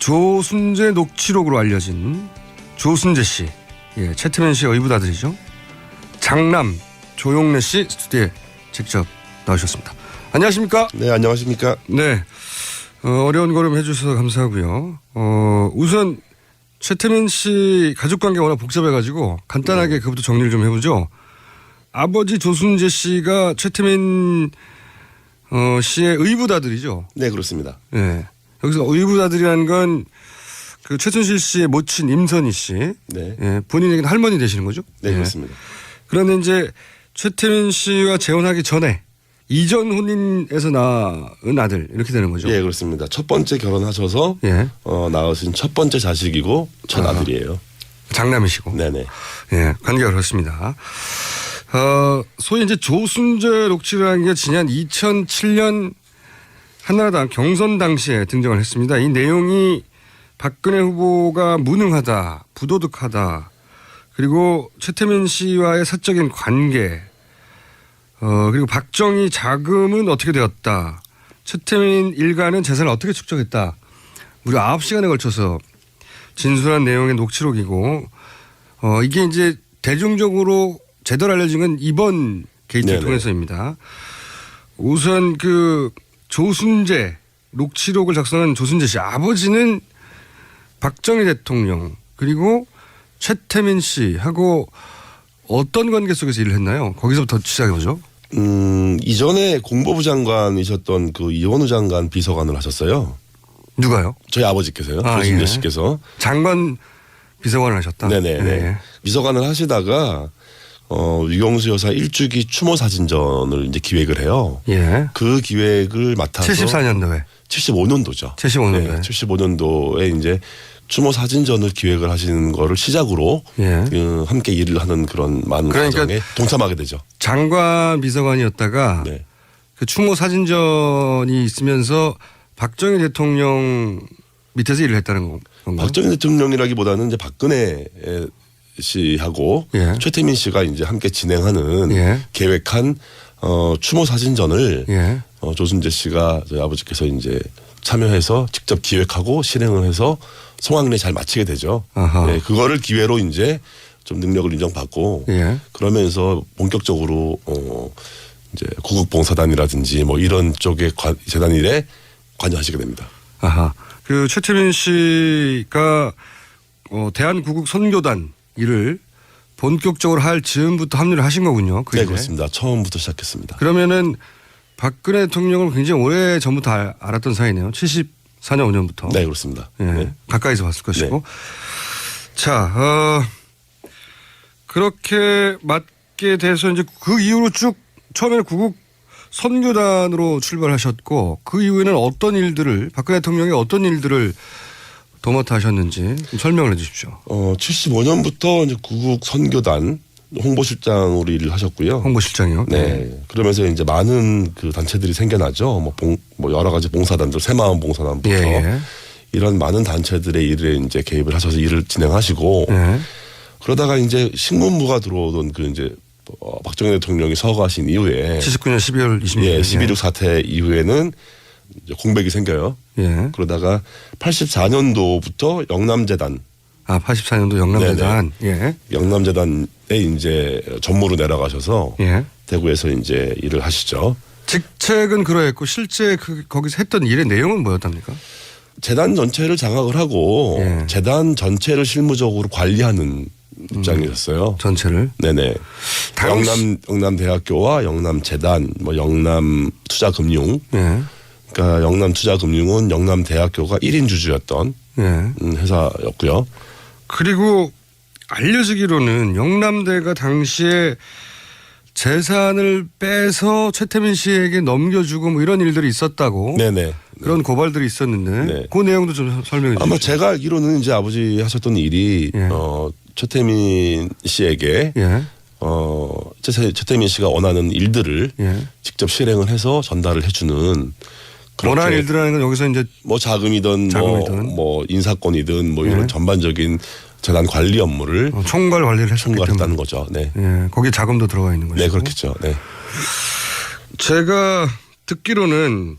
조순재 녹취록으로 알려진 조순재 씨, 예, 최태민 씨의 의붓아들이죠. 장남 조용래 씨 스튜디오에 직접 나오셨습니다. 안녕하십니까? 네, 안녕하십니까? 네, 어려운 걸음 해주셔서 감사하고요. 우선 최태민 씨 가족관계 워낙 복잡해가지고 간단하게 그것부터 정리를 좀 해보죠. 아버지 조순재 씨가 최태민 씨의 의붓아들이죠. 네, 그렇습니다. 네. 여기서 의붓아들이라는 건 그 최순실 씨의 모친 임선희 씨. 네. 예, 본인에게는 할머니 되시는 거죠? 네, 예. 그렇습니다. 그런데 이제 최태민 씨와 재혼하기 전에 이전 혼인에서 낳은 아들 이렇게 되는 거죠? 예, 그렇습니다. 첫 번째 결혼하셔서 예. 낳으신 첫 번째 자식이고 첫 아들이에요. 장남이시고. 네네. 예, 관계가 그렇습니다. 소위 이제 조순재 녹취라는 게 지난 2007년 한나라당 경선 당시에 등장을 했습니다. 이 내용이 박근혜 후보가 무능하다, 부도덕하다, 그리고 최태민 씨와의 사적인 관계, 그리고 박정희 자금은 어떻게 되었다, 최태민 일가는 재산을 어떻게 축적했다, 무려 9시간에 걸쳐서 진술한 내용의 녹취록이고, 이게 이제 대중적으로 제대로 알려진 건 이번 게이트를 네네. 통해서입니다. 우선 그 조순재 녹취록을 작성한 조순재 씨 아버지는 박정희 대통령 그리고 최태민 씨하고 어떤 관계 속에서 일을 했나요? 거기서부터 시작해보죠. 이전에 공보부 장관이셨던 그 이원우 장관 비서관을 하셨어요. 누가요? 저희 아버지께서요. 아, 조순재 예. 씨께서. 장관 비서관을 하셨다. 네네. 네. 비서관을 하시다가 유경수 여사 일주기 추모 사진전을 이제 기획을 해요. 예. 그 기획을 맡아서 74년도에. 75년도죠. 75년도에. 네, 75년도에 이제 추모 사진전을 기획을 하시는 거를 시작으로 예. 함께 일을 하는 그런 많은 그러니까 과정에 동참하게 되죠. 장관 비서관이었다가 네. 그 추모 사진전이 있으면서 박정희 대통령 밑에서 일을 했다는 건가요? 박정희 대통령이라기보다는 이제 박근혜 씨하고 예. 최태민 씨가 이제 함께 진행하는 예. 계획한 추모 사진전을 예. 조순재 씨가 저희 아버지께서 이제 참여해서 직접 기획하고 실행을 해서 성황리에 잘 마치게 되죠. 아하. 네, 그거를 기회로 이제 좀 능력을 인정받고 예. 그러면서 본격적으로 이제 구국봉사단이라든지 뭐 이런 쪽의 재단 일에 관여하시게 됩니다. 아하. 그 최태민 씨가 대한구국 선교단 일을 본격적으로 할 즈음부터 합류를 하신 거군요. 그 네, 일에. 그렇습니다. 처음부터 시작했습니다. 그러면은 박근혜 대통령을 굉장히 오래 전부터 알았던 사이네요. 74년 5년부터. 네, 그렇습니다. 예. 네. 가까이서 봤을 것이고. 네. 자, 그렇게 맡게 돼서 이제 그 이후로 쭉 처음에는 구국 선교단으로 출발하셨고 그 이후에는 어떤 일들을 박근혜 대통령이 어떤 일들을 도맡아 하셨는지 좀 설명을 해 주십시오. 75년부터 이제 구국 선교단 홍보실장으로 일을 하셨고요. 홍보실장이요? 네. 그러면서 이제 많은 그 단체들이 생겨나죠. 뭐 여러 가지 봉사단들, 새마음 봉사단부터 예, 예. 이런 많은 단체들의 일에 이제 개입을 하셔서 일을 진행하시고 예. 그러다가 이제 신문부가 들어오던 그 이제 박정희 대통령이 서거하신 이후에 79년 12월 26일. 예, 12.6 사태 이후에는 이제 공백이 생겨요. 예. 그러다가 84년도부터 영남재단 84년도 영남재단. 예. 영남재단에 이제 전무로 내려가셔서 예. 대구에서 이제 일을 하시죠. 직책은 그러했고 실제 거기서 했던 일의 내용은 뭐였답니까? 재단 전체를 장악을 하고 예. 재단 전체를 실무적으로 관리하는 입장이었어요. 전체를. 네네. 영남대학교와 영남재단, 뭐 영남투자금융. 예. 그러니까 영남투자금융은 영남대학교가 1인 주주였던 예. 회사였고요. 그리고 알려지기로는 영남대가 당시에 재산을 빼서 최태민 씨에게 넘겨주고 뭐 이런 일들이 있었다고. 네네. 그런 고발들이 있었는데 네. 그 내용도 좀 설명해 주시죠. 아마 제가 알기로는 이제 아버지 하셨던 일이 예. 최태민 씨에게 예. 최태민 씨가 원하는 일들을 예. 직접 실행을 해서 전달을 해주는 원하는 일들이라는 건 여기서 이제 뭐 자금이든 뭐 인사권이든 뭐 이런 예. 전반적인 재단 관리 업무를 총괄 관리를 했었기 때문에. 총괄했다는 거죠. 네. 예. 거기에 자금도 들어가 있는 거죠. 네, 그렇겠죠. 네. 제가 듣기로는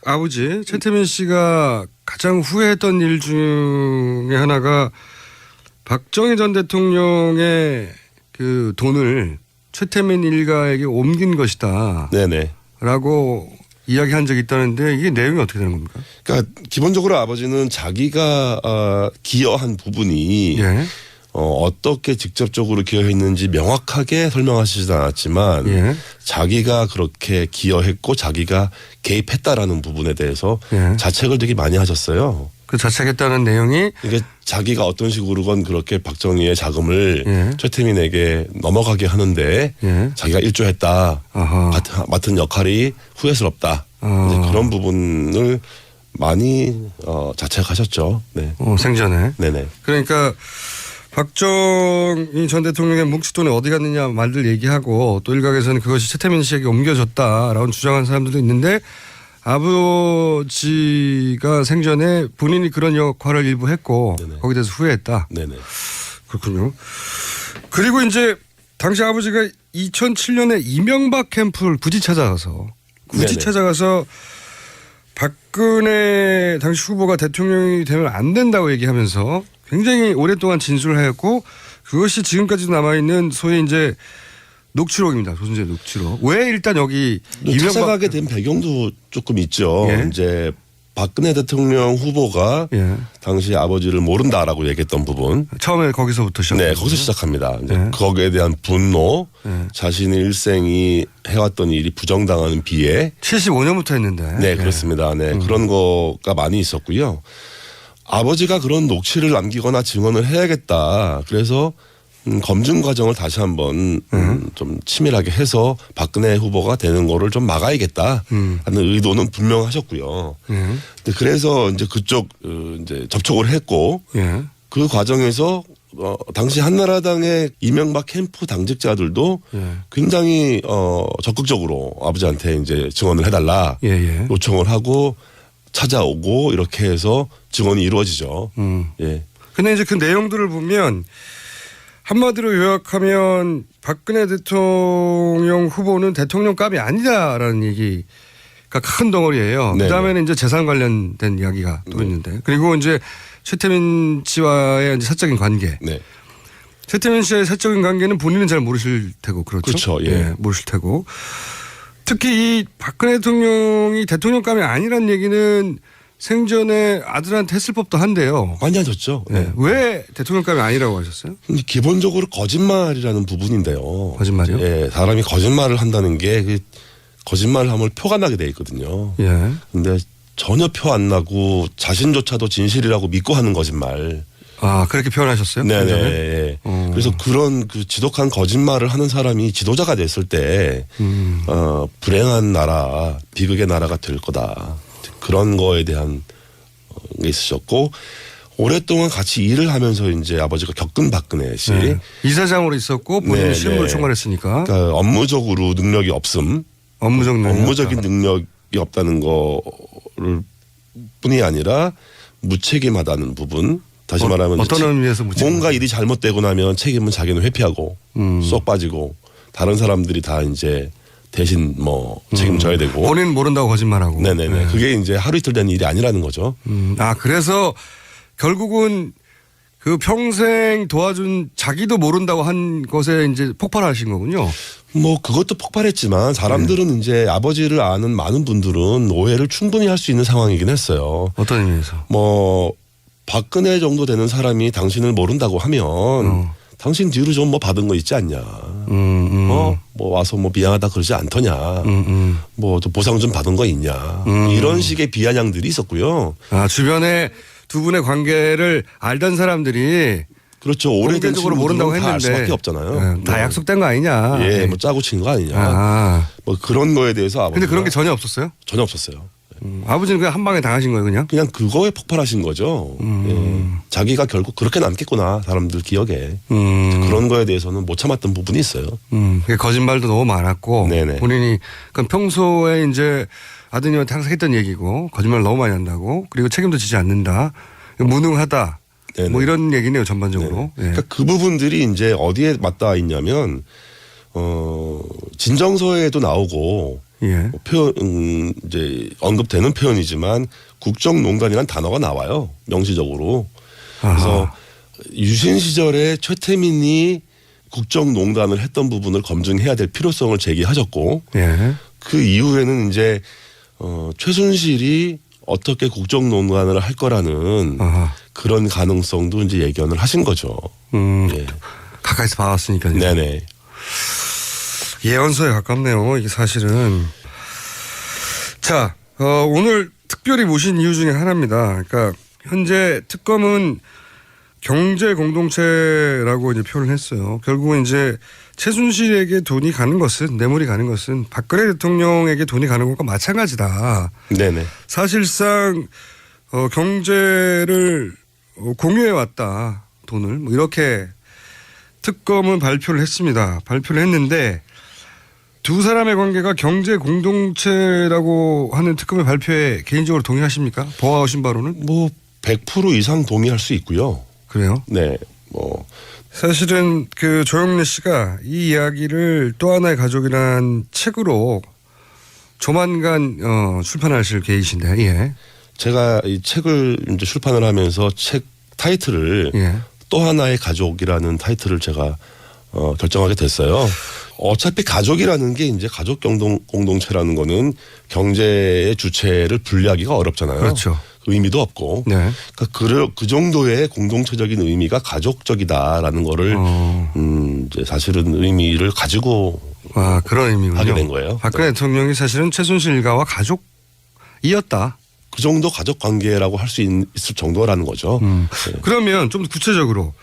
아버지 최태민 씨가 가장 후회했던 일 중에 하나가 박정희 전 대통령의 그 돈을 최태민 일가에게 옮긴 것이다. 네네. 라고 이야기한 적이 있다는데 이게 내용이 어떻게 되는 겁니까? 그러니까 기본적으로 아버지는 자기가 기여한 부분이 예. 어떻게 직접적으로 기여했는지 명확하게 설명하시지 않았지만 예. 자기가 그렇게 기여했고 자기가 개입했다라는 부분에 대해서 예. 자책을 되게 많이 하셨어요. 그 자책했다는 내용이 이게 자기가 어떤 식으로건 그렇게 박정희의 자금을 예. 최태민에게 넘어가게 하는데 예. 자기가 일조했다. 아하. 맡은 역할이 후회스럽다. 아. 이제 그런 부분을 많이 자책하셨죠. 네. 생전에. 네네. 그러니까 박정희 전 대통령의 뭉칫돈이 어디 갔느냐 말들 얘기하고 또 일각에서는 그것이 최태민 씨에게 옮겨졌다라고 주장하는 사람들도 있는데 아버지가 생전에 본인이 그런 역할을 일부 했고 네네. 거기에 대해서 후회했다. 네네. 그렇군요. 그리고 이제 당시 아버지가 2007년에 이명박 캠프를 굳이 찾아가서 네네. 박근혜 당시 후보가 대통령이 되면 안 된다고 얘기하면서 굉장히 오랫동안 진술을 하였고 그것이 지금까지도 남아있는 소위 이제 녹취록입니다. 조선제 녹취록. 왜 일단 여기 찾아가게 된 배경도 조금 있죠. 예. 이제 박근혜 대통령 후보가 예. 당시 아버지를 모른다라고 얘기했던 부분. 처음에 거기서부터 시작. 네, 거기서 시작합니다. 이제 네. 거기에 대한 분노, 네. 자신의 일생이 해왔던 일이 부정당하는 비애. 75년부터 했는데. 네, 그렇습니다. 네, 그런 거가 많이 있었고요. 아버지가 그런 녹취를 남기거나 증언을 해야겠다. 그래서 검증 과정을 다시 한번 좀 치밀하게 해서 박근혜 후보가 되는 거를 좀 막아야겠다 하는 의도는 분명하셨고요. 근데 그래서 이제 그쪽 이제 접촉을 했고 예. 그 과정에서 당시 한나라당의 이명박 캠프 당직자들도 예. 굉장히 적극적으로 아버지한테 이제 증언을 해달라 예, 예. 요청을 하고 찾아오고 이렇게 해서 증언이 이루어지죠. 예. 근데 이제 그 내용들을 보면 한마디로 요약하면 박근혜 대통령 후보는 대통령감이 아니다라는 얘기가 큰 덩어리예요. 네네. 그다음에는 이제 재산 관련된 이야기가 또 있는데 그리고 이제 최태민 씨와의 이제 사적인 관계. 네. 최태민 씨의 사적인 관계는 본인은 잘 모르실 테고 그렇죠. 그렇죠. 예. 모르실 테고 특히 이 박근혜 대통령이 대통령감이 아니란 얘기는 생전에 아들한테 했을 법도 한데요. 많이 하셨죠. 네. 왜 대통령감이 아니라고 하셨어요? 기본적으로 거짓말이라는 부분인데요. 거짓말이요? 예, 사람이 거짓말을 한다는 게 그 거짓말을 하면 표가 나게 돼 있거든요. 예. 근데 전혀 표 안 나고 자신조차도 진실이라고 믿고 하는 거짓말. 아, 그렇게 표현하셨어요? 네네. 생전에? 예. 그래서 그런 그 지독한 거짓말을 하는 사람이 지도자가 됐을 때, 불행한 나라, 비극의 나라가 될 거다. 그런 거에 대한 게 있으셨고, 오랫동안 같이 일을 하면서 이제 아버지가 겪은 박근혜 씨. 네. 이사장으로 있었고 본인이 네, 실무를 네. 총괄했으니까 그러니까 업무적으로 능력이 없음. 업무적 능력. 업무적인 능력이 없다는 거를 뿐이 아니라 무책임하다는 부분. 다시 말하면 어떤 의미에서 무책임? 뭔가 일이 잘못되고 나면 책임은 자기는 회피하고 쏙 빠지고 다른 사람들이 다 이제 대신 뭐 책임져야 되고. 본인 모른다고 거짓말하고. 네네네. 네. 그게 이제 하루 이틀 된 일이 아니라는 거죠. 아, 그래서 결국은 그 평생 도와준 자기도 모른다고 한 것에 이제 폭발하신 거군요. 뭐 그것도 폭발했지만 사람들은 이제 아버지를 아는 많은 분들은 오해를 충분히 할 수 있는 상황이긴 했어요. 어떤 의미에서? 뭐 박근혜 정도 되는 사람이 당신을 모른다고 하면 당신 뒤로 좀 뭐 받은 거 있지 않냐. 뭐 와서 뭐 미안하다 그러지 않더냐. 뭐 또 보상 좀 받은 거 있냐. 이런 식의 비아냥들이 있었고요. 아, 주변에 두 분의 관계를 알던 사람들이 그렇죠. 오래된 공개적으로 모른다고 친구들은 다알 했는데 수밖에 없잖아요. 네, 다 약속된 거 아니냐. 예, 뭐 짜고 친 거 아니냐. 아. 뭐 그런 거에 대해서 아버지가 근데 그런 게 전혀 없었어요? 전혀 없었어요. 아버지는 그냥 한 방에 당하신 거예요, 그냥? 그냥 그거에 폭발하신 거죠. 예. 자기가 결국 그렇게 남겠구나 사람들 기억에. 그런 거에 대해서는 못 참았던 부분이 있어요. 그게 거짓말도 너무 많았고 네네. 본인이 그러니까 평소에 이제 아드님한테 항상 했던 얘기고 거짓말 너무 많이 한다고 그리고 책임도 지지 않는다. 무능하다. 네네. 뭐 이런 얘기네요, 전반적으로. 예. 그러니까 그 부분들이 이제 어디에 맞닿아 있냐면 진정서에도 나오고 예. 뭐 표현 이제 언급되는 표현이지만 국정농단이라는 단어가 나와요. 명시적으로. 그래서 아하. 유신 시절에 최태민이 국정농단을 했던 부분을 검증해야 될 필요성을 제기하셨고 예. 그 이후에는 이제 최순실이 어떻게 국정농단을 할 거라는 아하. 그런 가능성도 이제 예견을 하신 거죠. 예. 가까이서 봐왔으니까요. 네네. 예언서에 가깝네요. 이게 사실은. 자, 오늘 특별히 모신 이유 중에 하나입니다. 그러니까 현재 특검은 경제 공동체라고 이제 표현을 했어요. 결국은 이제 최순실에게 돈이 가는 것은, 뇌물이 가는 것은 박근혜 대통령에게 돈이 가는 것과 마찬가지다. 네네. 사실상 경제를 공유해 왔다. 돈을 뭐 이렇게 특검은 발표를 했습니다. 발표를 했는데 두 사람의 관계가 경제 공동체라고 하는 특검의 발표에 개인적으로 동의하십니까? 보아오신 바로는? 뭐 100% 이상 동의할 수 있고요. 그래요? 네. 뭐 사실은 그 조영래 씨가 이 이야기를 또 하나의 가족이란 책으로 조만간 출판하실 계획이신데, 예. 제가 이 책을 이제 출판을 하면서 책 타이틀을 예. 또 하나의 가족이라는 타이틀을 제가 결정하게 됐어요. 어차피 가족이라는 게 이제 가족 공동체라는 거는 경제의 주체를 분리하기가 어렵잖아요. 그렇죠. 의미도 없고. 네. 그러니까 그 정도의 공동체적인 의미가 가족적이다라는 거를 이제 사실은 의미를 가지고 아, 그런 의미군요. 하게 된 거예요. 박근혜 네. 대통령이 사실은 최순실 일가와 가족이었다. 그 정도 가족 관계라고 할 수 있을 정도라는 거죠. 네. 그러면 좀 구체적으로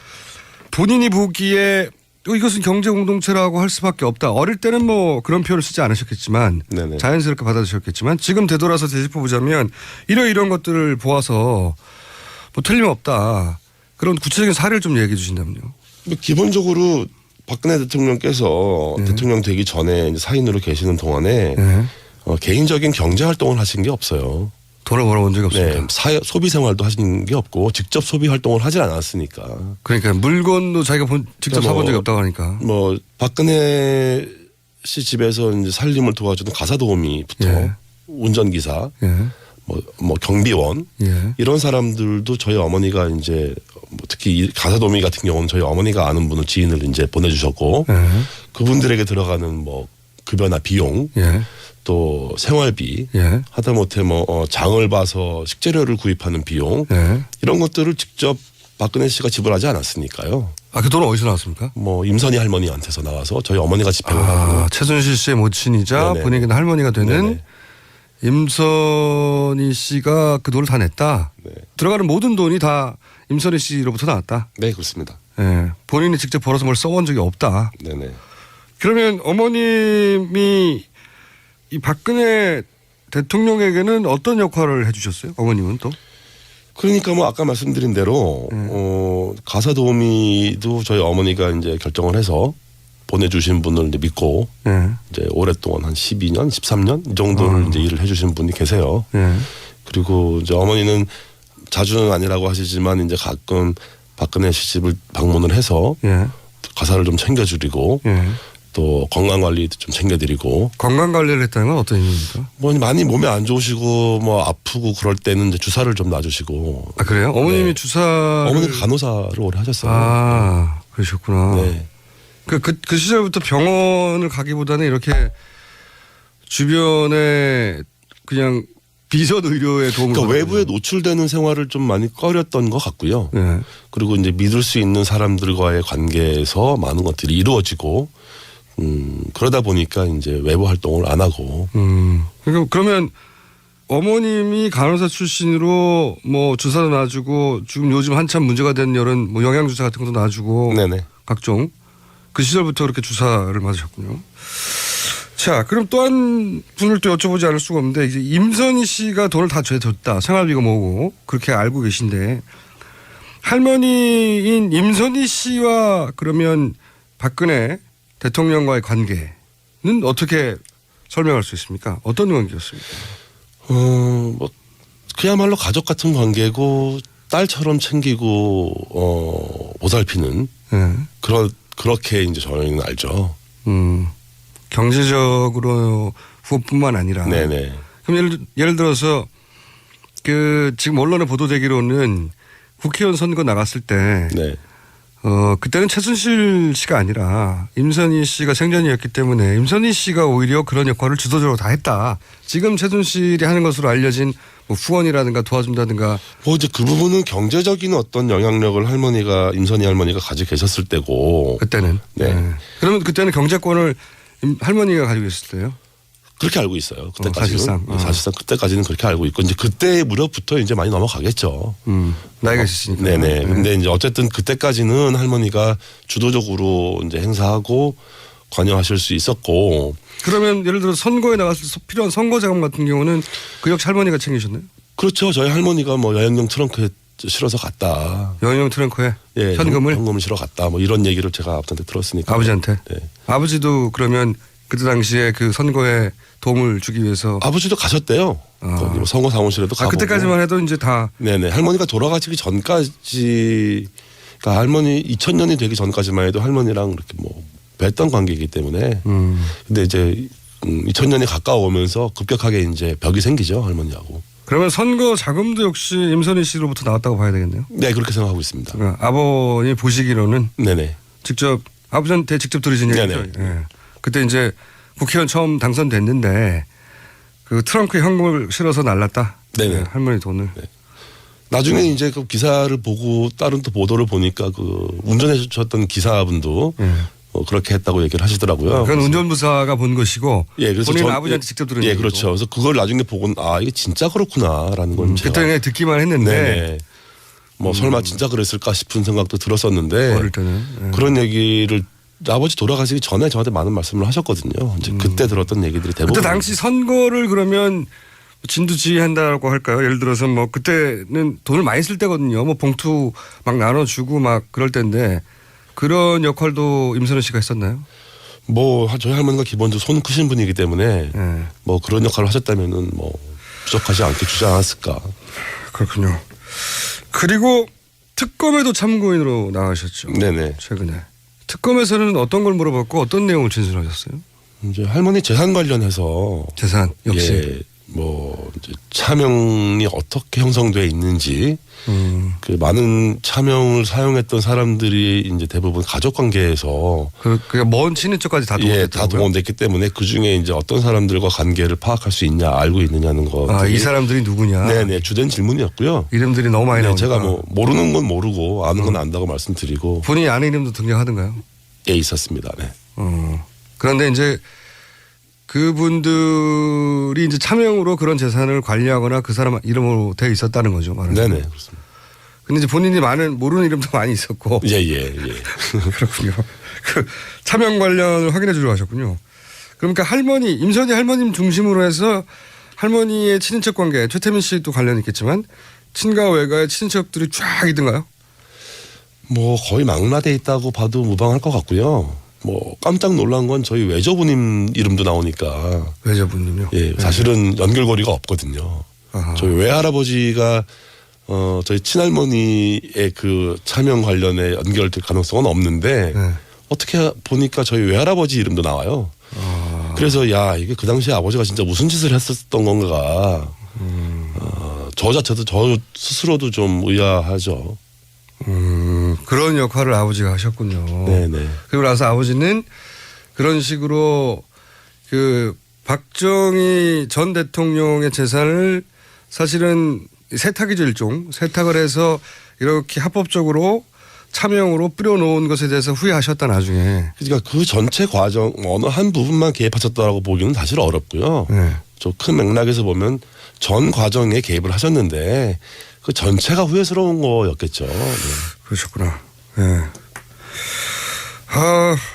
본인이 보기에 이것은 경제 공동체라고 할 수밖에 없다. 어릴 때는 뭐 그런 표현을 쓰지 않으셨겠지만 네네. 자연스럽게 받아들였겠지만 지금 되돌아서 되짚어보자면 이런 것들을 보아서 뭐 틀림없다. 그런 구체적인 사례를 좀 얘기해 주신다면요. 기본적으로 박근혜 대통령께서 네. 대통령 되기 전에 이제 사인으로 계시는 동안에 네. 개인적인 경제 활동을 하신 게 없어요. 돈을 벌어본 적이 없습니다. 네, 소비 생활도 하신 게 없고 직접 소비 활동을 하질 않았으니까. 그러니까 물건도 자기가 직접 뭐 사본 적이 없다고 하니까. 뭐 박근혜 씨 집에서 이제 살림을 도와주는 가사 도우미부터 예. 운전기사, 예. 뭐 경비원 예. 이런 사람들도 저희 어머니가 이제 뭐 특히 이 가사 도우미 같은 경우는 저희 어머니가 아는 분을 지인을 이제 보내주셨고 예. 그분들에게 들어가는 뭐 급여나 비용 예. 또 생활비 예. 하다못해 뭐 장을 봐서 식재료를 구입하는 비용 예. 이런 것들을 직접 박근혜 씨가 지불하지 않았으니까요. 아, 그 돈은 어디서 나왔습니까? 뭐 임선희 할머니한테서 나와서 저희 어머니가 집행을 하고. 아, 최순실 씨의 모친이자 네네. 본인에게는 할머니가 되는 네네. 임선희 씨가 그 돈을 다 냈다. 네. 들어가는 모든 돈이 다 임선희 씨로부터 나왔다. 네, 그렇습니다. 예. 본인이 직접 벌어서 뭘 써본 적이 없다. 네네. 그러면 어머님이 이 박근혜 대통령에게는 어떤 역할을 해주셨어요? 어머님은 또? 그러니까 뭐 아까 말씀드린 대로 가사 도우미도 저희 어머니가 이제 결정을 해서 보내주신 분을 이제 믿고 예. 이제 오랫동안 한 12년, 13년 이 정도를 이제 일을 해주신 분이 계세요. 예. 그리고 이제 어머니는 자주는 아니라고 하시지만 이제 가끔 박근혜 씨 집을 방문을 해서 예. 가사를 좀 챙겨드리고 예. 또 건강 관리도 좀 챙겨드리고 건강 관리를 했다는 건 어떤 의미입니까? 뭐 많이 몸에 안 좋으시고 뭐 아프고 그럴 때는 이제 주사를 좀 놔주시고. 아, 그래요? 어머님이 네. 주사를. 어머니 간호사를 오래 하셨어요. 아, 그러셨구나. 네. 그 시절부터 병원을 가기보다는 이렇게 주변에 그냥 비선 의료에 도움을 그러니까 받았군요. 외부에 노출되는 생활을 좀 많이 꺼렸던 것 같고요. 네. 그리고 이제 믿을 수 있는 사람들과의 관계에서 많은 것들이 이루어지고 그러다 보니까 이제 외부 활동을 안 하고. 그러면 어머님이 간호사 출신으로 뭐 주사도 놔주고 지금 요즘 한참 문제가 되는 이런 뭐 영양주사 같은 것도 놔주고 네네. 각종 그 시절부터 그렇게 주사를 맞으셨군요. 자, 그럼 또 한 분을 또 여쭤보지 않을 수가 없는데 이제 임선희 씨가 돈을 다 줬다. 생활비가 뭐고 그렇게 알고 계신데 할머니인 임선희 씨와 그러면 박근혜 대통령과의 관계는 어떻게 설명할 수 있습니까? 어떤 관계였습니까? 뭐 그야말로 가족 같은 관계고 딸처럼 챙기고 보살피는 네. 그렇게 이제 저희는 알죠. 경제적으로 그것뿐만 아니라. 네네. 그럼 예를 들어서 그 지금 언론에 보도되기로는 국회의원 선거 나갔을 때 네. 그때는 최순실 씨가 아니라 임선희 씨가 생전이었기 때문에 임선희 씨가 오히려 그런 역할을 주도적으로 다 했다. 지금 최순실이 하는 것으로 알려진 뭐 후원이라든가 도와준다든가. 뭐 이제 그 부분은 경제적인 어떤 영향력을 임선희 할머니가 가지고 계셨을 때고. 그때는. 네. 그러면 그때는 경제권을 할머니가 가지고 있을 때요? 그렇게 알고 있어요. 그때까지는. 사실상. 사실상 그때까지는 그렇게 알고 있고 이제 그때 무렵부터 이제 많이 넘어가겠죠. 나이가 있으시니까. 네네. 근데 이제 어쨌든 그때까지는 할머니가 주도적으로 이제 행사하고 관여하실 수 있었고. 그러면 예를 들어 선거에 나갔을 때 필요한 선거 자금 같은 경우는 그 역시 할머니가 챙기셨나요? 그렇죠. 저희 할머니가 뭐 여행용 트렁크에 실어서 갔다. 여행용 트렁크에 예, 현금을 실어 갔다. 뭐 이런 얘기를 제가 아버지한테 들었으니까. 아버지한테. 네. 아버지도 그러면 그때 당시에 그 선거에 도움을 주기 위해서. 아버지도 가셨대요. 거기 뭐 선거 사무실에도 가보고. 그때까지만 해도 이제 다. 네네. 할머니가 돌아가시기 전까지, 그러니까 할머니 2000년이 되기 전까지만 해도 할머니랑 이렇게 뭐 뵀던 관계이기 때문에. 근데 이제 2000년이 가까워오면서 급격하게 이제 벽이 생기죠, 할머니하고. 그러면 선거 자금도 역시 임선희 씨로부터 나왔다고 봐야 되겠네요. 네, 그렇게 생각하고 있습니다. 그러니까 아버님 보시기로는 네네. 직접 아버지한테 직접 들으신 얘기죠. 예. 그때 이제 국회의원 처음 당선됐는데 그 트렁크에 현금을 실어서 날랐다. 네네. 네, 할머니 돈을. 네. 나중에 이제 그 기사를 보고 다른 또 보도를 보니까 그 운전해 주셨던 기사분도 그렇게 했다고 얘기를 하시더라고요. 그건 운전부사가 본 것이고. 예, 그래서 본인 아버지한테 직접 들은 예, 얘기고. 그렇죠. 그래서 그걸 나중에 보고 이게 진짜 그렇구나라는 걸 제가. 그때 그냥 듣기만 했는데. 네네. 뭐 설마 진짜 그랬을까 싶은 생각도 들었었는데. 어릴 때는. 예. 그런 얘기를 아버지 돌아가시기 전에 저한테 많은 말씀을 하셨거든요. 이제 그때 들었던 얘기들이 대부분. 그때 당시 선거를 그러면 진두지휘한다고 할까요? 예를 들어서 뭐 그때는 돈을 많이 쓸 때거든요. 뭐 봉투 막 나눠주고 막 그럴 때인데 그런 역할도 임선호 씨가 했었나요? 뭐 저희 할머니가 기본적으로 손 크신 분이기 때문에 네. 뭐 그런 역할을 하셨다면은 뭐 부족하지 않게 주지 않았을까. 그렇군요. 그리고 특검에도 참고인으로 나가셨죠. 네네. 최근에. 특검에서는 어떤 걸 물어봤고 어떤 내용을 진술하셨어요? 이제 할머니 재산 관련해서 재산 역시. 예, 뭐 이제 차명이 어떻게 형성돼 있는지 그 많은 차명을 사용했던 사람들이 이제 대부분 가족 관계에서 그러니까 먼 친인척까지 다 예, 다 동원됐다고요? 동원됐기 때문에 그 중에 이제 어떤 사람들과 관계를 파악할 수 있냐 알고 있느냐는 거. 아, 이 사람들이 누구냐? 네네 주된 질문이었고요. 이름들이 너무 많이 네, 나오니까. 제가 뭐 모르는 건 모르고 아는 건 안다고 말씀드리고 본인이 아는 이름도 등장하던가요? 예 있었습니다. 네. 그런데 이제 그분들이 이제 차명으로 그런 재산을 관리하거나 그 사람 이름으로 되어 있었다는 거죠. 말하자면. 네네 그렇습니다. 근데 이제 본인이 모르는 이름도 많이 있었고. 예. 그렇군요. 그 차명 관련을 확인해 주려고 하셨군요. 그러니까 임선희 할머님 중심으로 해서 할머니의 친인척 관계, 최태민 씨도 관련이 있겠지만 친가 외가의 친인척들이 쫙 있던가요? 뭐 거의 망라돼 있다고 봐도 무방할 것 같고요. 뭐 깜짝 놀란 건 저희 외조부님 이름도 나오니까. 외조부님요? 예, 사실은 연결고리가 없거든요. 아하. 저희 외할아버지가 저희 친할머니의 그 차명 관련에 연결될 가능성은 없는데 네. 어떻게 보니까 저희 외할아버지 이름도 나와요. 그래서 야 이게 그 당시에 아버지가 진짜 무슨 짓을 했었던 건가. 저 자체도 저 스스로도 좀 의아하죠. 그런 역할을 아버지가 하셨군요. 네네. 그리고 나서 아버지는 그런 식으로 그 박정희 전 대통령의 재산을 사실은 세탁이죠, 일종. 세탁을 해서 이렇게 합법적으로 차명으로 뿌려놓은 것에 대해서 후회하셨다 나중에. 그러니까 그 전체 과정 어느 한 부분만 개입하셨다라고 보기는 사실 어렵고요. 네. 좀 큰 맥락에서 보면 전 과정에 개입을 하셨는데 그 전체가 후회스러운 거였겠죠. 네. 그러셨구나. 네.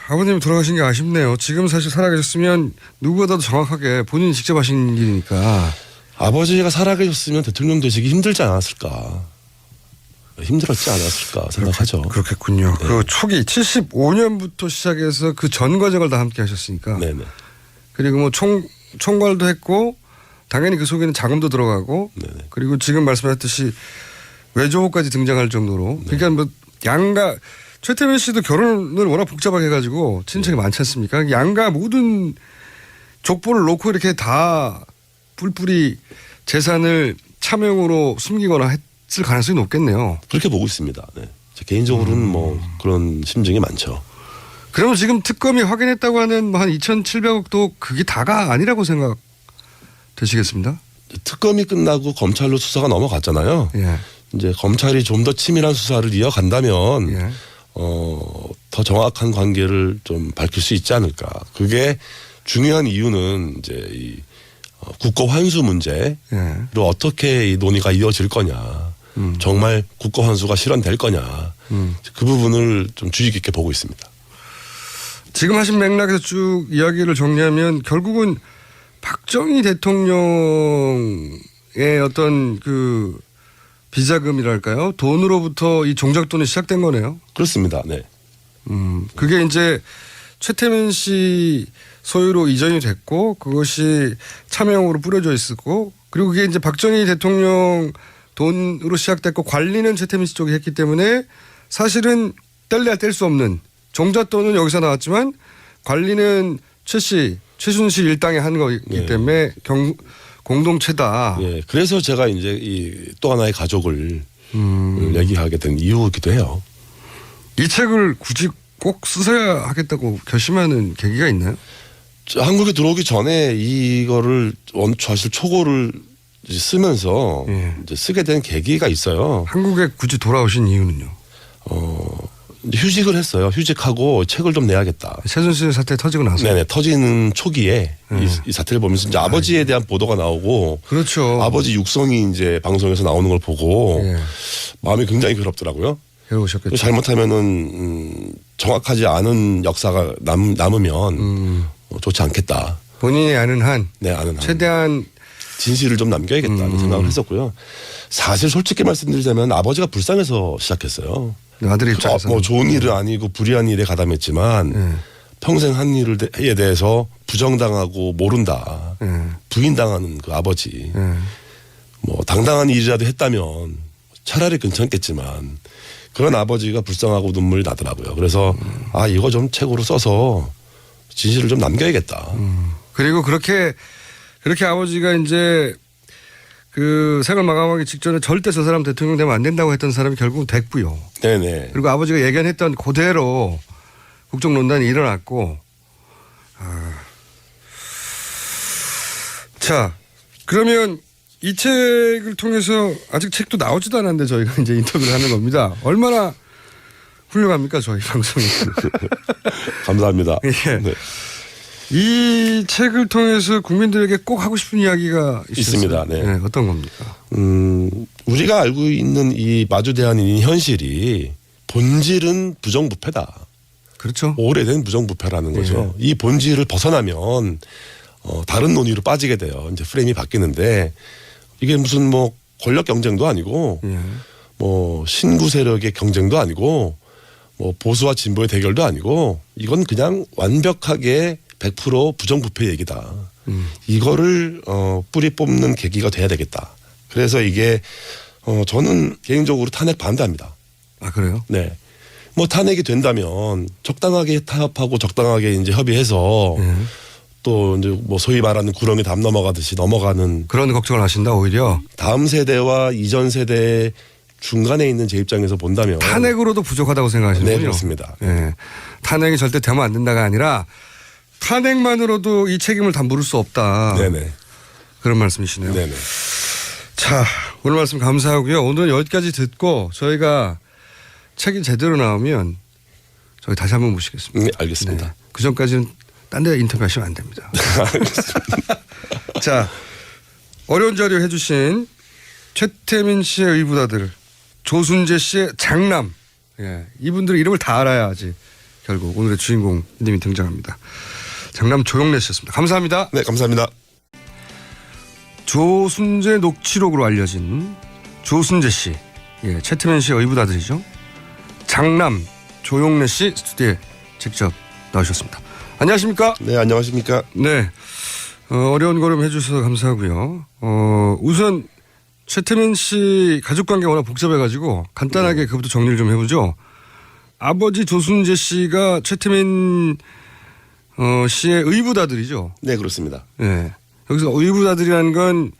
아버님 돌아가신 게 아쉽네요. 지금 사실 살아계셨으면 누구보다도 정확하게 본인이 직접 하신 일이니까. 아버지가 살아계셨으면 대통령 되시기 힘들지 않았을까. 힘들었지 않았을까 생각하죠. 그렇겠군요. 네. 그 초기 75년부터 시작해서 그 전 과정을 다 함께 하셨으니까. 네네. 그리고 뭐 총괄도 했고 당연히 그 속에는 자금도 들어가고 네네. 그리고 지금 말씀하셨듯이 외조까지 등장할 정도로 그러니까 뭐 양가 최태민 씨도 결혼을 워낙 복잡하게 해가지고 친척이 많지 않습니까? 양가 모든 족보를 놓고 이렇게 다 뿔뿔이 재산을 차명으로 숨기거나 했을 가능성이 높겠네요. 그렇게 보고 있습니다. 네. 제 개인적으로는 뭐 그런 심증이 많죠. 그러면 지금 특검이 확인했다고 하는 뭐 한 2,700억도 그게 다가 아니라고 생각되시겠습니다? 특검이 끝나고 검찰로 수사가 넘어갔잖아요. 예. 이제 검찰이 좀 더 치밀한 수사를 이어간다면 예. 더 정확한 관계를 좀 밝힐 수 있지 않을까. 그게 중요한 이유는 이제 이 국고 환수 문제로 예. 어떻게 이 논의가 이어질 거냐. 정말 국고 환수가 실현될 거냐. 그 부분을 좀 주의 깊게 보고 있습니다. 지금 하신 맥락에서 쭉 이야기를 정리하면 결국은 박정희 대통령의 어떤 그 비자금이랄까요? 돈으로부터 이 종잣돈이 시작된 거네요. 그렇습니다. 네. 그게 이제 최태민 씨 소유로 이전이 됐고 그것이 차명으로 뿌려져 있었고 그리고 그게 이제 박정희 대통령 돈으로 시작됐고 관리는 최태민 씨 쪽이 했기 때문에 사실은 뗄래야 뗄 수 없는 종잣돈은 여기서 나왔지만 관리는 최순실 일당이 한 거기 네. 때문에 공동체다. 예. 그래서 제가 이제 이 또 하나의 가족을 얘기하게 된 이유이기도 해요. 이 책을 굳이 꼭 쓰셔야 하겠다고 결심하는 계기가 있나요? 한국에 들어오기 전에 이거를 사실 초고를 쓰면서 예. 이제 쓰게 된 계기가 있어요. 한국에 굳이 돌아오신 이유는요? 휴직을 했어요. 휴직하고 책을 좀 내야겠다. 최순실 사태 터지고 나서. 네네. 터지는 초기에 이 사태를 보면서 이제 아버지에 대한 보도가 나오고 그렇죠. 아버지 육성이 이제 방송에서 나오는 걸 보고 예. 마음이 굉장히 괴롭더라고요. 해오셨겠죠. 잘못하면은 정확하지 않은 역사가 남으면 좋지 않겠다. 본인이 아는 한 네, 아는 한. 최대한 진실을 좀 남겨야겠다는 생각을 했었고요. 사실 솔직히 말씀드리자면 아버지가 불쌍해서 시작했어요. 아들 입장에서 뭐 좋은 일은 아니고 불의한 일에 가담했지만 평생 한 일에 대해서 부정당하고 모른다. 부인당하는 그 아버지. 뭐 당당한 일이라도 했다면 차라리 괜찮겠지만 그런 아버지가 불쌍하고 눈물이 나더라고요. 그래서 이거 좀 책으로 써서 진실을 좀 남겨야겠다. 그리고 그렇게 아버지가 이제 그 생을 마감하기 직전에 절대 저 사람 대통령 되면 안 된다고 했던 사람이 결국은 됐고요. 네네. 그리고 아버지가 예견했던 그대로 국정농단이 일어났고. 자, 그러면 이 책을 통해서 아직 책도 나오지도 않았는데 저희가 이제 인터뷰를 하는 겁니다. 얼마나 훌륭합니까, 저희 방송이. 감사합니다. 예. 네. 이 책을 통해서 국민들에게 꼭 하고 싶은 이야기가 있습니다. 네. 네. 어떤 겁니까? 우리가 알고 있는 이 마주대한 이 현실이 본질은 부정부패다. 그렇죠. 오래된 부정부패라는 거죠. 이 본질을 벗어나면 다른 논의로 빠지게 돼요. 이제 프레임이 바뀌는데 이게 무슨 뭐 권력 경쟁도 아니고 뭐 신구 세력의 경쟁도 아니고 뭐 보수와 진보의 대결도 아니고 이건 그냥 완벽하게 100% 부정부패 얘기다. 이거를 뿌리 뽑는 계기가 돼야 되겠다. 그래서 이게 저는 개인적으로 탄핵 반대합니다. 아, 그래요? 네. 뭐 탄핵이 된다면 적당하게 타협하고 적당하게 이제 협의해서 또 이제 뭐 소위 말하는 구렁이 담 넘어가듯이 넘어가는 그런 걱정을 하신다 오히려. 다음 세대와 이전 세대 중간에 있는 제 입장에서 본다면 탄핵으로도 부족하다고 생각하시는군요. 네, 그렇습니다. 네. 탄핵이 절대 되면 안 된다가 아니라 탄핵만으로도 이 책임을 다 물을 수 없다. 네네. 그런 말씀이시네요. 네네. 자, 오늘 말씀 감사하고요. 오늘은 여기까지 듣고 저희가 책이 제대로 나오면 저희 다시 한번 모시겠습니다. 네, 알겠습니다. 네. 그 전까지는 딴 데 인터뷰하시면 안 됩니다. 자, 어려운 자료 해주신 최태민 씨의 의붓아들, 조순재 씨의 장남. 예, 이분들의 이름을 다 알아야지 결국 오늘의 주인공님이 등장합니다. 장남 조용래 씨였습니다. 감사합니다. 네, 감사합니다. 조순재 녹취록으로 알려진 조순재 씨, 예, 최태민 씨의 의붓아들이죠. 장남 조용래 씨 스튜디오에 직접 나오셨습니다. 안녕하십니까? 네, 안녕하십니까? 네, 어려운 걸음 해주셔서 감사하고요. 우선 최태민 씨 가족관계가 워낙 복잡해가지고 간단하게 그것부터 정리를 좀 해보죠. 아버지 조순재 씨가 최태민 씨의 의붓아들이죠. 네, 그렇습니다. 예. 여기서 의붓아들이라는 건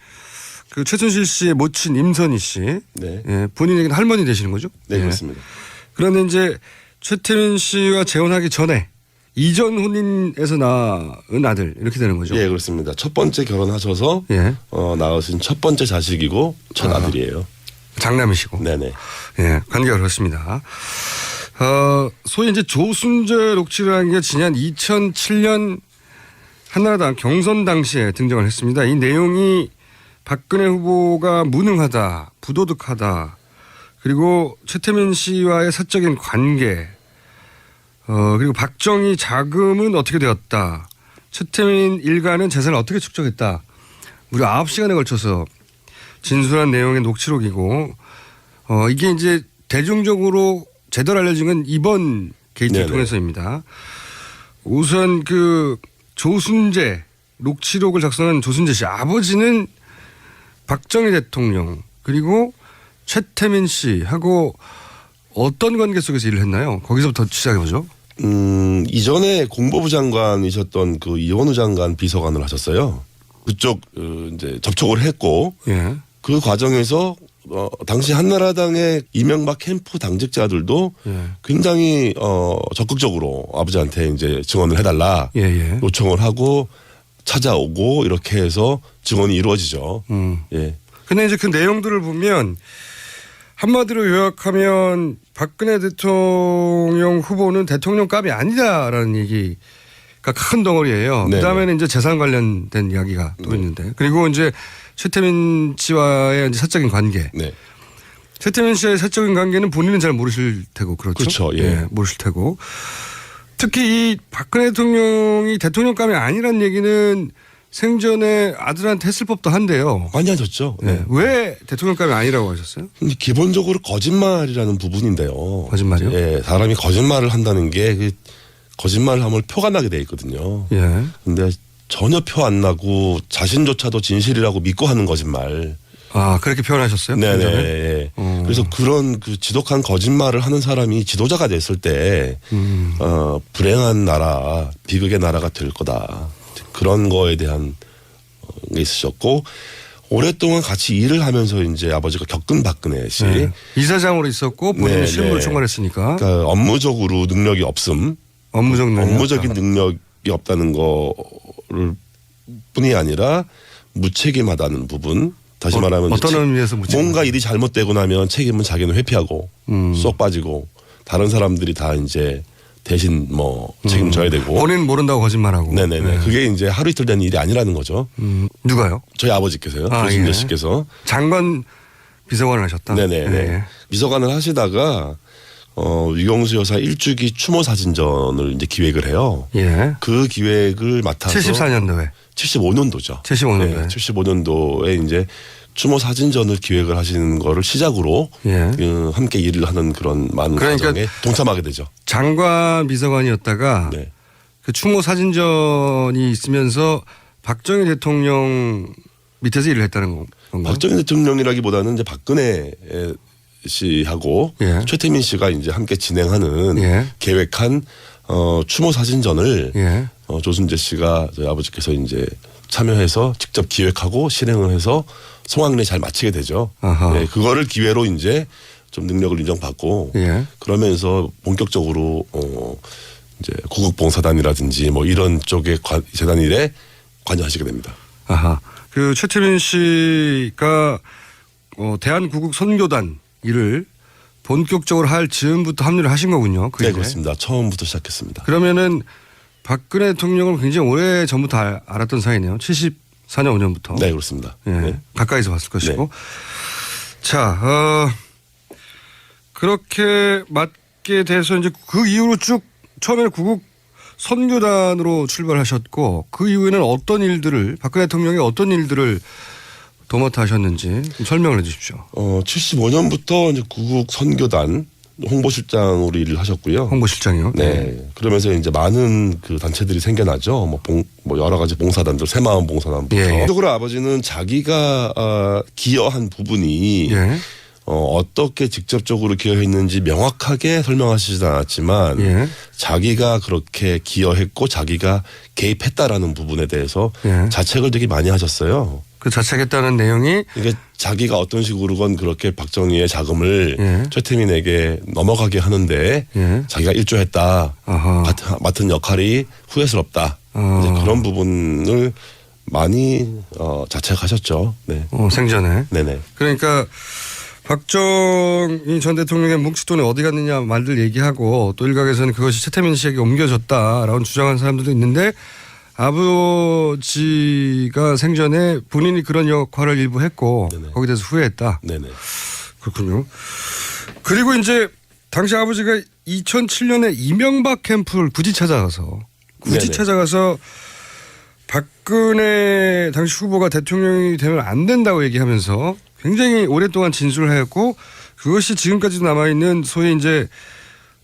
그 최순실 씨의 모친 임선희 씨. 네. 예. 본인에게는 할머니 되시는 거죠? 네, 예. 그렇습니다. 그런데 이제 최태민 씨와 재혼하기 전에 이전 혼인에서 낳은 아들 이렇게 되는 거죠. 예, 그렇습니다. 첫 번째 결혼하셔서 예. 낳으신 첫 번째 자식이고 첫 아들이에요. 장남이시고. 네네. 예, 관계가 그렇습니다. 소위 이제 조순재 녹취라는 게 지난 2007년 한나라당 경선 당시에 등장을 했습니다. 이 내용이 박근혜 후보가 무능하다, 부도덕하다, 그리고 최태민 씨와의 사적인 관계, 그리고 박정희 자금은 어떻게 되었다, 최태민 일가는 재산을 어떻게 축적했다, 무려 9시간에 걸쳐서 진술한 내용의 녹취록이고, 이게 이제 대중적으로 제대로 알려진 건 이번 게이트를 네네. 통해서입니다. 우선 그 조순재 녹취록을 작성한 조순재 씨 아버지는 박정희 대통령 그리고 최태민 씨하고 어떤 관계 속에서 일을 했나요? 거기서부터 시작해보죠. 이전에 공보부 장관이셨던 그 이원우 장관 비서관을 하셨어요. 그쪽 이제 접촉을 했고 예. 그 과정에서 당시 한나라당의 이명박 캠프 당직자들도 예. 굉장히 적극적으로 아버지한테 이제 증언을 해달라 예, 예. 요청을 하고 찾아오고 이렇게 해서 증언이 이루어지죠. 예. 근데 이제 그 내용들을 보면 한마디로 요약하면 박근혜 대통령 후보는 대통령감이 아니다라는 얘기가 큰 덩어리예요. 네네. 그다음에는 이제 재산 관련된 이야기가 또 있는데, 그리고 이제 최태민 씨와의 이제 사적인 관계. 네. 최태민 씨와의 사적인 관계는 본인은 잘 모르실 테고, 그렇죠? 그렇죠. 예. 모르실 테고. 특히 이 박근혜 대통령이 대통령감이 아니란 얘기는 생전에 아들한테 했을 법도 한데요. 많이 하셨죠. 네. 왜 대통령감이 아니라고 하셨어요? 근데 기본적으로 거짓말이라는 부분인데요. 거짓말이요? 예, 사람이 거짓말을 한다는 게 그 거짓말을 하면 표가 나게 돼 있거든요. 예. 근데 전혀 표 안 나고 자신조차도 진실이라고 믿고 하는 거짓말. 아, 그렇게 표현하셨어요? 네네. 생전에? 예. 그래서 그런 그 지독한 거짓말을 하는 사람이 지도자가 됐을 때, 불행한 나라, 비극의 나라가 될 거다. 그런 거에 대한 게 있으셨고, 오랫동안 같이 일을 하면서 이제 아버지가 겪은 박근혜 씨. 네. 이사장으로 있었고 본인이 네, 실무를 네. 총괄했으니까. 그러니까 업무적으로 능력이 없음. 업무적 능력. 업무적인 능력이 없다는 거를 뿐이 아니라 무책임하다는 부분. 다시 말하면 어떤 의미에서 무책임? 뭔가 일이 잘못되고 나면 책임은 자기는 회피하고 쏙 빠지고 다른 사람들이 다 이제 대신 뭐 책임져야 되고. 본인 모른다고 거짓말하고. 네네네. 네. 그게 이제 하루 이틀 된 일이 아니라는 거죠. 누가요? 저희 아버지께서요. 아, 조순재 예. 씨께서. 장관 비서관을 하셨다. 네네네. 예. 비서관을 하시다가 유경수 여사 일주기 추모 사진전을 이제 기획을 해요. 예. 그 기획을 맡아서 74년도에. 75년도죠. 75년도에. 75년도에 이제 추모 사진전을 기획을 하시는 거를 시작으로 예. 함께 일을 하는 그런 많은 그러니까 과정에 동참하게 되죠. 장관 비서관이었다가 네. 그 추모 사진전이 있으면서 박정희 대통령 밑에서 일을 했다는 건가요? 박정희 대통령이라기보다는 이제 박근혜 씨하고 예. 최태민 씨가 이제 함께 진행하는 예. 계획한 추모 사진전을 예. 조순재 씨가 저희 아버지께서 이제 참여해서 직접 기획하고 실행을 해서 성황리에 잘 마치게 되죠. 아하. 네, 그거를 기회로 이제 좀 능력을 인정받고 예. 그러면서 본격적으로 이제 구국봉사단이라든지 뭐 이런 쪽의 재단 일에 관여하시게 됩니다. 아하. 그 최태민 씨가 대한구국 선교단 일을 본격적으로 할 즈음부터 합류를 하신 거군요. 그 네, 일에. 그렇습니다. 처음부터 시작했습니다. 그러면은 박근혜 대통령을 굉장히 오래 전부터 알았던 사이네요. 74년 5년부터. 네, 그렇습니다. 예. 네. 가까이서 봤을 것이고. 네. 자, 그렇게 맞게 돼서 이제 그 이후로 쭉 처음에는 구국 선교단으로 출발하셨고 그 이후에는 어떤 일들을 박근혜 대통령이 어떤 일들을 도맡아 하셨는지 좀 설명을 해 주십시오. 75년부터 이제 구국 선교단 홍보실장으로 일을 하셨고요. 홍보실장이요? 네. 그러면서 이제 많은 그 단체들이 생겨나죠. 뭐 여러 가지 봉사단들, 새마을 봉사단부터. 예. 적으로 아버지는 자기가 기여한 부분이 예. 어떻게 직접적으로 기여했는지 명확하게 설명하시진 않았지만 예. 자기가 그렇게 기여했고 자기가 개입했다라는 부분에 대해서 예. 자책을 되게 많이 하셨어요. 그 자책했다는 내용이 이게 자기가 어떤 식으로건 그렇게 박정희의 자금을 예. 최태민에게 넘어가게 하는데 예. 자기가 일조했다. 아하. 맡은 역할이 후회스럽다. 아. 이제 그런 부분을 많이 자책하셨죠. 네. 생전에. 네네. 그러니까 박정희 전 대통령의 뭉칫돈이 어디 갔느냐 말들 얘기하고 또 일각에서는 그것이 최태민 씨에게 옮겨졌다라고 주장하는 사람들도 있는데 아버지가 생전에 본인이 그런 역할을 일부 했고 네네. 거기에 대해서 후회했다. 네네. 그렇군요. 그리고 이제 당시 아버지가 2007년에 이명박 캠프를 굳이 찾아가서 네네. 박근혜 당시 후보가 대통령이 되면 안 된다고 얘기하면서 굉장히 오랫동안 진술을 하였고 그것이 지금까지도 남아있는 소위 이제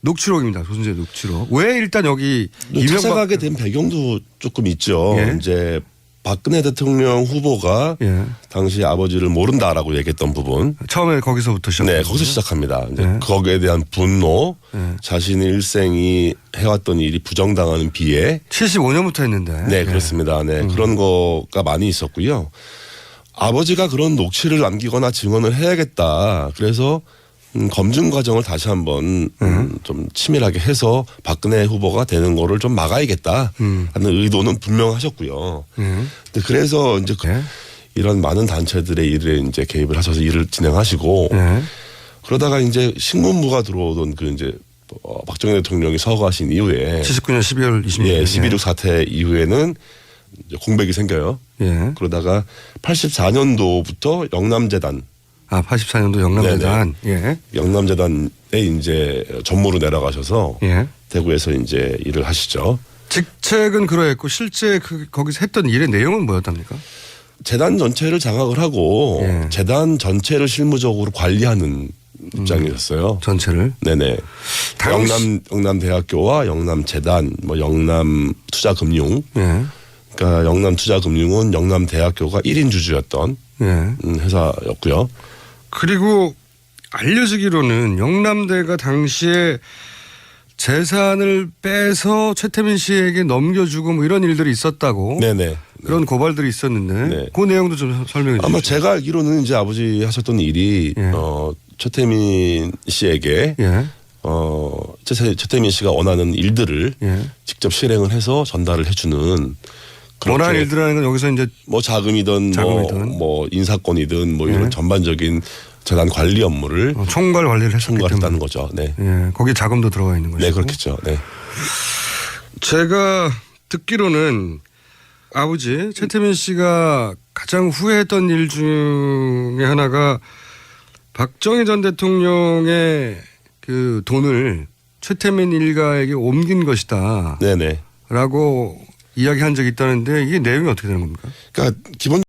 녹취록입니다. 조선제 녹취록. 왜 일단 여기 찾아가게 된 배경도 조금 있죠. 예. 이제 박근혜 대통령 후보가 예. 당시 아버지를 모른다라고 얘기했던 부분. 처음에 거기서부터 시작. 네, 거기서 시작합니다. 이제 네. 거기에 대한 분노, 네. 자신의 일생이 해왔던 일이 부정당하는 비애. 75년부터 했는데. 네, 그렇습니다. 네, 그런 거가 많이 있었고요. 아버지가 그런 녹취를 남기거나 증언을 해야겠다. 그래서 검증 과정을 다시 한번 좀 치밀하게 해서 박근혜 후보가 되는 거를 좀 막아야겠다 하는 의도는 분명하셨고요. 근데 그래서 이제 네. 이런 많은 단체들의 일에 이제 개입을 하셔서 일을 진행하시고 네. 그러다가 이제 신문부가 들어오던 그 이제 박정희 대통령이 서거하신 이후에 79년 12월 26일. 예, 12.6 사태 이후에는 이제 공백이 생겨요. 예. 그러다가 84년도부터 영남재단 84년도 영남재단. 예. 영남재단에 이제 전무로 내려가셔서 예. 대구에서 이제 일을 하시죠. 직책은 그러했고 실제 거기서 했던 일의 내용은 뭐였답니까? 재단 전체를 장악을 하고 예. 재단 전체를 실무적으로 관리하는 입장이었어요. 전체를. 네네. 영남대학교와 영남재단, 뭐 영남투자금융. 예. 그러니까 영남투자금융은 영남대학교가 1인 주주였던 예. 회사였고요. 그리고 알려지기로는 영남대가 당시에 재산을 빼서 최태민 씨에게 넘겨주고 뭐 이런 일들이 있었다고. 네네. 그런 고발들이 있었는데 네. 그 내용도 좀 설명해 주시죠. 아마 제가 알기로는 이제 아버지 하셨던 일이 예. 최태민 씨에게 예. 최태민 씨가 원하는 일들을 예. 직접 실행을 해서 전달을 해주는 원하는 일들이라는 건 여기서 이제 뭐 자금이든 뭐 인사권이든 뭐 이런 예. 전반적인 재단 관리 업무를 총괄 관리를 했었기 때문에. 총괄했다는 거죠. 네. 예. 거기에 자금도 들어가 있는 것이고. 네, 그렇겠죠. 네. 제가 듣기로는 아버지 최태민 씨가 가장 후회했던 일 중에 하나가 박정희 전 대통령의 그 돈을 최태민 일가에게 옮긴 것이다. 네네. 라고 이야기한 적이 있다는데 이게 내용이 어떻게 되는 겁니까? 그러니까 기본